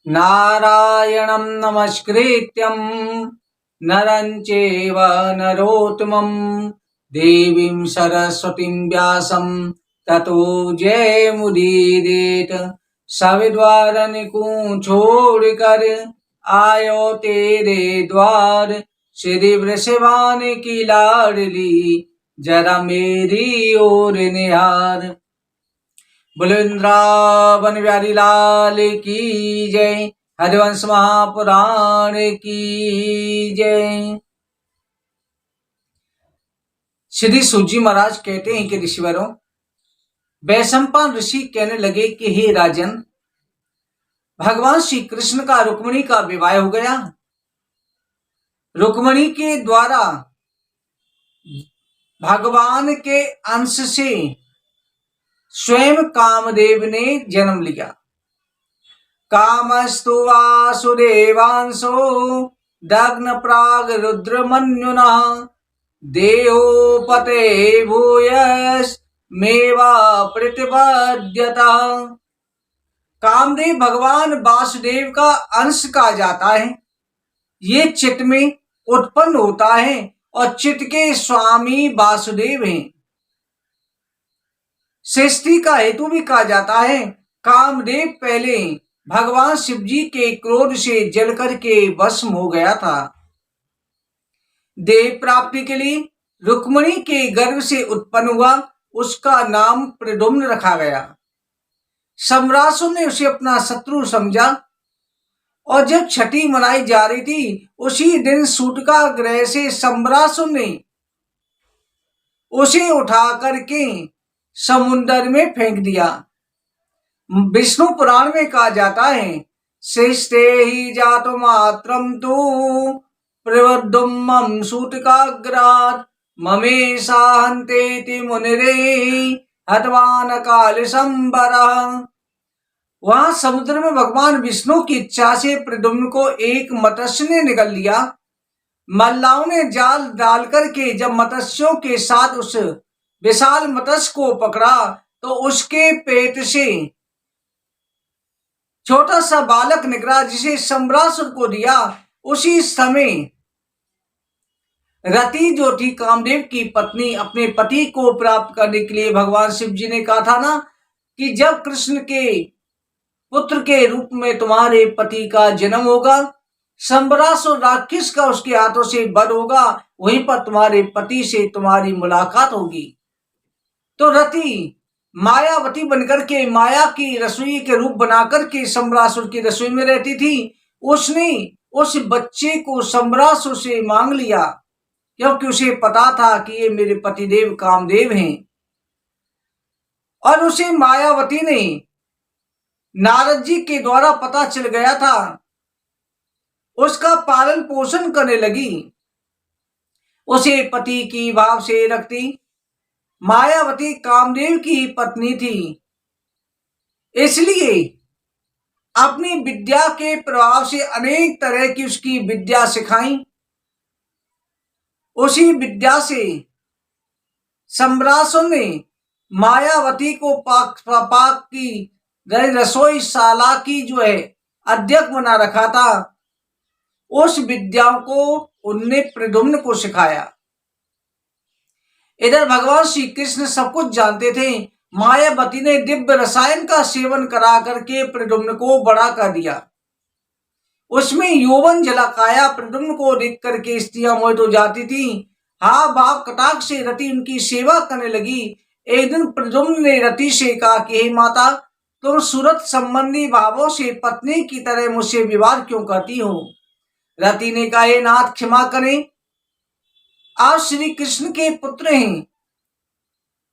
नारायणं नमस्कृत्यं नरं चैव नरोत्तमं देवीं सरस्वतीं व्यासं ततो जयमुदीरयेत्। सविद्वार को छोड़ कर आयो तेरे द्वार, श्री वृषभान की लाडली जरा मेरी ओर निहार। बुलेन्द्रावन बिहारी लाल की जय, हरिवंश महापुराण की जय। श्री सूजी महाराज कहते हैं कि ऋषिवरों, वैशंपायन ऋषि कहने लगे कि हे राजन, भगवान श्री कृष्ण का रुक्मिणी का विवाह हो गया। रुक्मिणी के द्वारा भगवान के अंश से स्वयं कामदेव ने जन्म लिया। कामस्तु वासुदेवांशो दग्न प्राग रुद्रमन्युना, देहोपते भूयस मेवा प्रतिपद्यता। कामदेव भगवान वासुदेव का अंश कहा जाता है। ये चित्त में उत्पन्न होता है और चित्त के स्वामी वासुदेव हैं। सृष्टि का हेतु भी कहा जाता है। कामदेव पहले भगवान शिव जी के क्रोध से जलकर के भस्म हो गया था। देव प्राप्ति के लिए रुक्मिणी के गर्भ से उत्पन्न हुआ, उसका नाम प्रद्युम्न रखा गया। सम्रासुर ने उसे अपना शत्रु समझा और जब छठी मनाई जा रही थी, उसी दिन सूतका ग्रह से सम्रासुर ने उसे उठा करके समुद्र में फेंक दिया। विष्णु पुराण में कहा जाता है, सृष्टे ही जातु मात्रम तु प्रवद्युम्नं सूतकाग्रात्, ममेशा हन्तेति मुनिरे हतवान काल संबरः। वहां समुद्र में भगवान विष्णु की इच्छा से प्रद्युम्न को एक मत्स्य ने निगल लिया। मल्लाओं ने जाल डाल करके जब मत्स्यों के साथ उस विशाल मत्स्य को पकड़ा तो उसके पेट से छोटा सा बालक निकला, जिसे सम्रासुर को दिया। उसी समय रति जो थी कामदेव की पत्नी, अपने पति को प्राप्त करने के लिए भगवान शिव जी ने कहा था ना कि जब कृष्ण के पुत्र के रूप में तुम्हारे पति का जन्म होगा, सम्रासुर राक्षस का उसके हाथों से वध होगा, वहीं पर तुम्हारे पति से तुम्हारी मुलाकात होगी। तो रति मायावती बनकर के माया की रसोई के रूप बनाकर के सम्रासुर की रसोई में रहती थी। उसने उस बच्चे को सम्रासुर से मांग लिया, क्योंकि उसे पता था कि ये मेरे पतिदेव कामदेव हैं। और उसे मायावती ने नारद जी के द्वारा पता चल गया था, उसका पालन पोषण करने लगी। उसे पति की भाव से रखती। मायावती कामदेव की पत्नी थी, इसलिए अपनी विद्या के प्रभाव से अनेक तरह की उसकी विद्या सिखाई। उसी विद्या से सम्रासुर ने मायावती को पाक की रसोई शाला की जो है अध्यक्ष बना रखा था। उस विद्याओं को उनने प्रद्युम्न को सिखाया। इधर भगवान श्री कृष्ण सब कुछ जानते थे। मायावती ने दिव्य रसायन का सेवन करा करके प्रद्युम्न को बड़ा कर दिया। उसमें यौवन झलकाया। प्रद्युम्न को देख करके स्त्रियां मोहित हो जाती थी। हाँ भाव कटाक्ष से रति उनकी सेवा करने लगी। एक दिन प्रद्युम्न ने रति से कहा कि हे माता, तुम सूरत संबंधी भावों से पत्नी की तरह मुझसे विवाद क्यों करती हो? रति ने कहा, हे नाथ क्षमा करें, आप श्री कृष्ण के पुत्र हैं।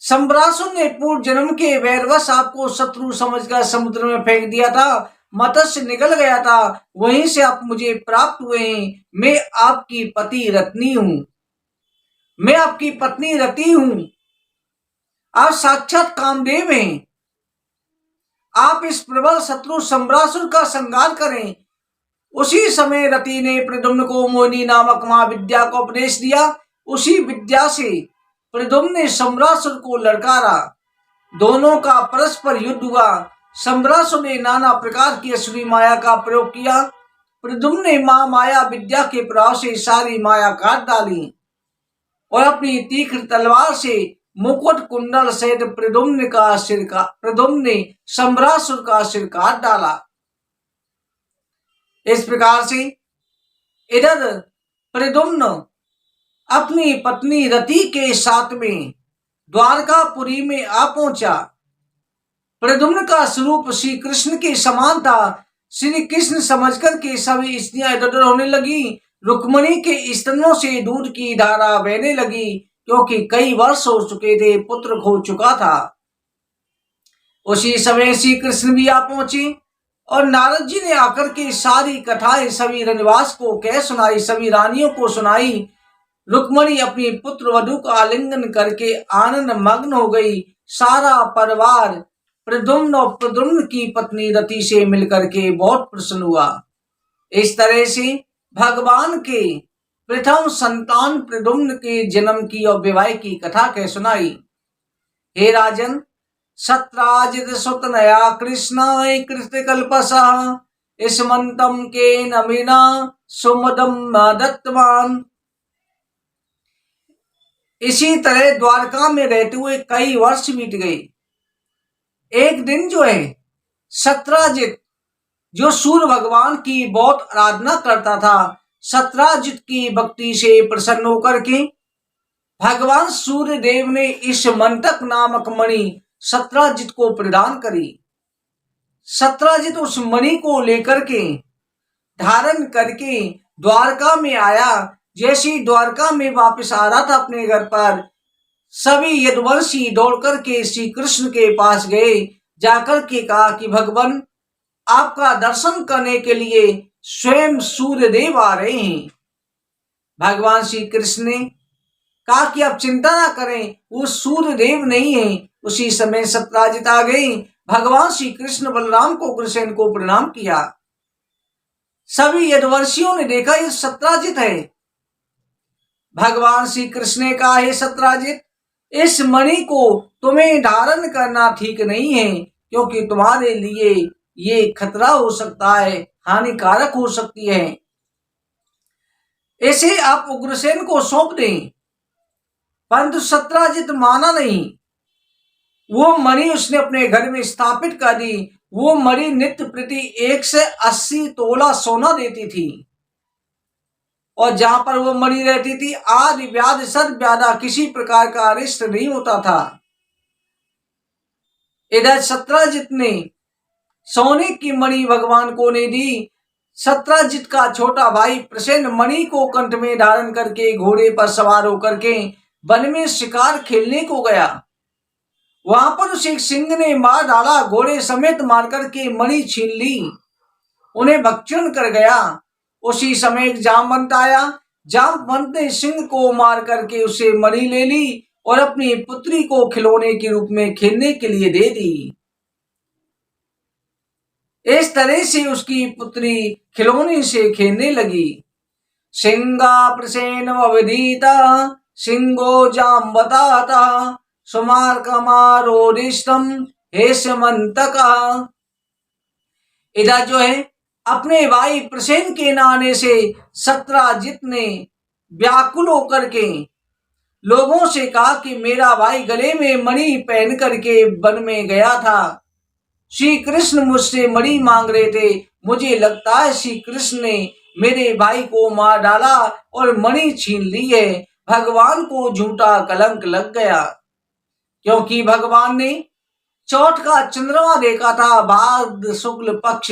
सम्रासुर ने पूर्व जन्म के वैरवश आपको शत्रु समझकर समुद्र में फेंक दिया था। मत्स्य निकल गया था, वहीं से आप मुझे प्राप्त हुए हैं। मैं आपकी पति रत्नी हूं, मैं आपकी पत्नी रति हूं। आप साक्षात कामदेव हैं। आप इस प्रबल शत्रु सम्रासुर का संहार करें। उसी समय रति ने प्रद्युम्न को मोहिनी नामक महाविद्या को उपदेश दिया। उसी विद्या से प्रद्युम्न ने सम्रासुर को ललकारा। दोनों का परस्पर युद्ध हुआ। सम्रासुर ने नाना प्रकार की असुरी माया का प्रयोग किया। प्रद्युम्न ने मां माया विद्या के प्रभाव से सारी माया काट डाली और अपनी तीक्ष्ण तलवार से मुकुट कुंडल सहित प्रद्युम्न ने सम्रासुर का सिर काट डाला। इस प्रकार से इधर प्रद्युम्न अपनी पत्नी रति के साथ में द्वारकापुरी में आ पहुंचा। प्रद्युम्न का स्वरूप श्री कृष्ण के समान था। श्री कृष्ण समझकर के सभी स्त्रियां इधर होने लगी। रुक्मणी के स्तनों से दूध की धारा बहने लगी, क्योंकि कई वर्ष हो चुके थे, पुत्र खो चुका था। उसी समय श्री कृष्ण भी आ पहुंचे और नारद जी ने आकर के सारी कथाएं सभी रनिवास को कह सुनाई, सभी रानियों को सुनाई। रुक्मणी अपनी पुत्र वधु का आलिंगन करके आनंद मग्न हो गई। सारा परिवार प्रद्युम्न और प्रद्युम्न की पत्नी रति से मिलकर के बहुत प्रसन्न हुआ। इस तरह से भगवान के प्रथम संतान प्रद्युम्न के जन्म की और विवाह की कथा कह सुनाई। हे राजन, सत्राजित सुत नया कृष्ण कृतकल्पसः स्मंतम के नमिना सुमदम दत्तवान। इसी तरह द्वारका में रहते हुए कई वर्ष बीत गए। एक दिन जो है सत्राजित, जो सूर्य भगवान की बहुत आराधना करता था, सत्राजित की भक्ति से प्रसन्न होकर के भगवान सूर्य देव ने इस मंतक नामक मणि सत्राजित को प्रदान करी। सत्राजित उस मणि को लेकर के धारण करके द्वारका में आया। जैसे द्वारका में वापस आ रहा था अपने घर पर, सभी यदुवंशी दौड़ करके श्री कृष्ण के पास गए। जाकर के कहा कि भगवान, आपका दर्शन करने के लिए स्वयं सूर्य देव आ रहे हैं। भगवान श्री कृष्ण ने कहा कि आप चिंता ना करें, वो सूर्य देव नहीं है। उसी समय सत्राजित आ गई। भगवान श्री कृष्ण बलराम को, कृष्ण को प्रणाम किया। सभी यदुवंशियों ने देखा ये सत्राजित है। भगवान श्री कृष्ण ने कहा, हे सत्राजित, इस मणि को तुम्हें धारण करना ठीक नहीं है, क्योंकि तुम्हारे लिए ये खतरा हो सकता है, हानिकारक हो सकती है। इसे आप उग्रसेन को सौंप दें। परंतु सत्राजित माना नहीं। वो मणि उसने अपने घर में स्थापित कर दी। वो मणि नित्य प्रति 180 तोला सोना देती थी और जहां पर वो मणि रहती थी आदि व्याध सद व्याधा किसी प्रकार का अरिष्ट नहीं होता था। इधर सत्राजित ने सोने की मणि भगवान को ने दी। सत्राजित का छोटा भाई प्रसेन मणि को कंठ में धारण करके घोड़े पर सवार होकर के वन में शिकार खेलने को गया। वहां पर उसे सिंह ने मार डाला, घोड़े समेत मार करके मणि छीन ली, उन्हें भक्षण कर गया। उसी समय एक जामवंत आया। जामवंत ने सिंह को मार करके उसे मणि ले ली और अपनी पुत्री को खिलौने के रूप में खेलने के लिए दे दी। इस तरह से उसकी पुत्री खिलौने से खेलने लगी। सिंगा प्रसेन अवधीता सिंगो जाम्बता सुमार कमारोदिष्टम हेसमंतका। इधर जो है अपने भाई प्रसेन के नाने से सत्राजित ने व्याकुल होकर के लोगों से कहा कि मेरा भाई गले में मणि पहन करके वन में गया था। श्री कृष्ण मुझसे मणि मांग रहे थे। मुझे लगता है श्री कृष्ण ने मेरे भाई को मार डाला और मणि छीन ली है। भगवान को झूठा कलंक लग गया, क्योंकि भगवान ने चौथ का चंद्रमा देखा था, भाद्र शुक्ल पक्ष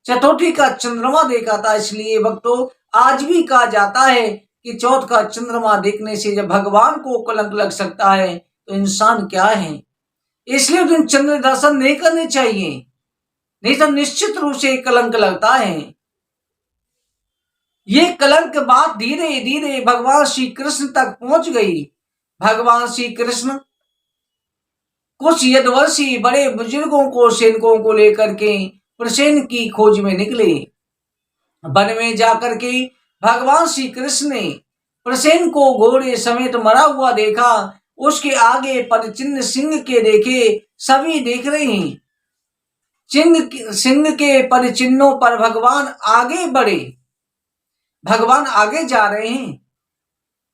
चतुर्थी का चंद्रमा देखा था। इसलिए भक्तों, आज भी कहा जाता है कि चौथ का चंद्रमा देखने से जब भगवान को कलंक लग सकता है तो इंसान क्या है। इसलिए उन चंद्र दर्शन नहीं करने चाहिए, नहीं तो निश्चित रूप से कलंक लगता है। ये कलंक बात धीरे धीरे भगवान श्री कृष्ण तक पहुंच गई। भगवान श्री कृष्ण कुछ यदुवंशी बड़े बुजुर्गों को, सैनिकों को लेकर के प्रसेन की खोज में निकले। वन में जाकर के भगवान श्री कृष्ण ने प्रसेन को घोड़े समेत मरा हुआ देखा। उसके आगे पदचिन्ह सिंह के देखे। सभी देख रहे हैं। सिंह के परिचिन्हों पर भगवान आगे बढ़े। भगवान आगे जा रहे हैं,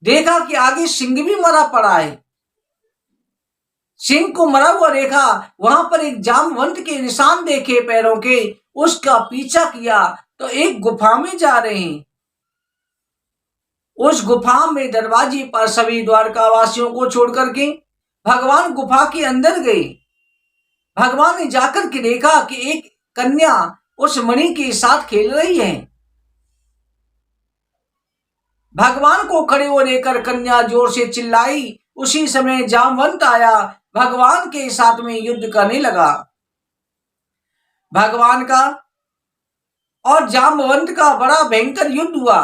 देखा कि आगे सिंह भी मरा पड़ा है। सिंह को मरा हुआ देखा, वहां पर एक जामवंत के निशान देखे पैरों के, उसका पीछा किया तो एक गुफा में जा रहे हैं। उस गुफा में दरवाजे पर सभी द्वारका वासियों को छोड़ करके भगवान गुफा के अंदर गए। भगवान ने जाकर के देखा कि एक कन्या उस मणि के साथ खेल रही है। भगवान को खड़े हो लेकर कन्या जोर से चिल्लाई। उसी समय जामवंत आया, भगवान के साथ में युद्ध करने लगा। भगवान का और जामवंत का बड़ा भयंकर युद्ध हुआ।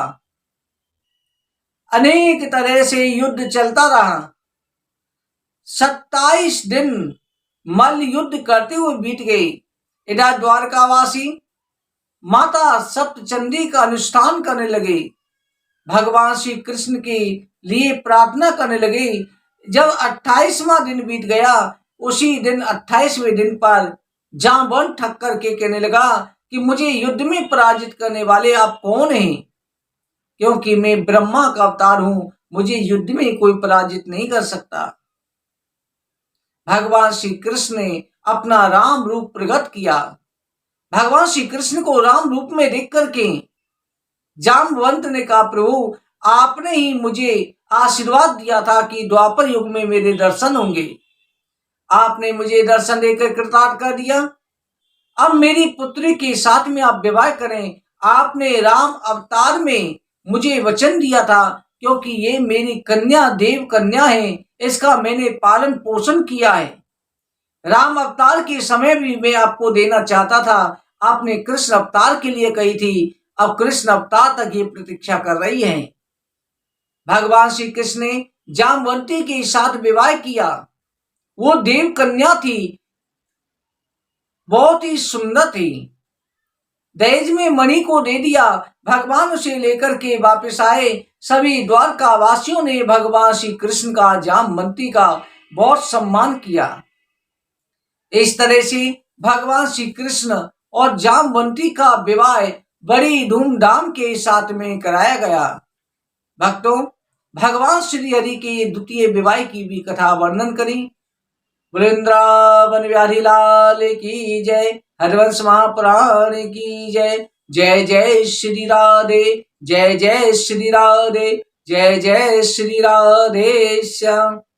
अनेक तरह से युद्ध चलता रहा। 27 दिन मल्ल युद्ध करते हुए बीत गए। इधर द्वारकावासी माता सप्तचंडी का अनुष्ठान करने लगे, भगवान श्री कृष्ण के लिए प्रार्थना करने लगे। जब 28वां दिन बीत गया, उसी दिन 28वें दिन पर जामवंत ठक करके कहने लगा कि मुझे युद्ध में पराजित करने वाले आप कौन हैं? क्योंकि मैं ब्रह्मा का अवतार हूं, मुझे युद्ध में कोई पराजित नहीं कर सकता। भगवान श्री कृष्ण ने अपना राम रूप प्रकट किया। भगवान श्री कृष्ण को राम रूप में देख करके जामवंत ने कहा, प्रभु आपने ही मुझे आशीर्वाद दिया था कि द्वापर युग में मेरे दर्शन होंगे। आपने मुझे दर्शन देकर कृतार्थ कर दिया। अब मेरी पुत्री के साथ में आप विवाह करें। आपने राम अवतार में मुझे वचन दिया था, क्योंकि ये मेरी कन्या देव कन्या है, इसका मैंने पालन पोषण किया है। राम अवतार के समय भी मैं आपको देना चाहता था, आपने कृष्ण अवतार के लिए कही थी। अब कृष्ण अवतार तक ये प्रतीक्षा कर रही है। भगवान श्री कृष्ण ने जामवंती के साथ विवाह किया। वो देव कन्या थी, बहुत ही सुंदर थी। दहेज में मणि को दे दिया। भगवान उसे लेकर के वापस आए। सभी द्वारका वासियों ने भगवान श्री कृष्ण का, जामवंती का बहुत सम्मान किया। इस तरह से भगवान श्री कृष्ण और जामवंती का विवाह बड़ी धूमधाम के साथ में कराया गया। भक्तों, भगवान श्री हरि के ये द्वितीय विवाह की भी कथा वर्णन करी। वृंदावन बिहारी लाल की जय। हरिवंश महापुराण की जय। जय जय श्री राधे, जय जय श्री राधे, जय जय श्री राधे श्याम।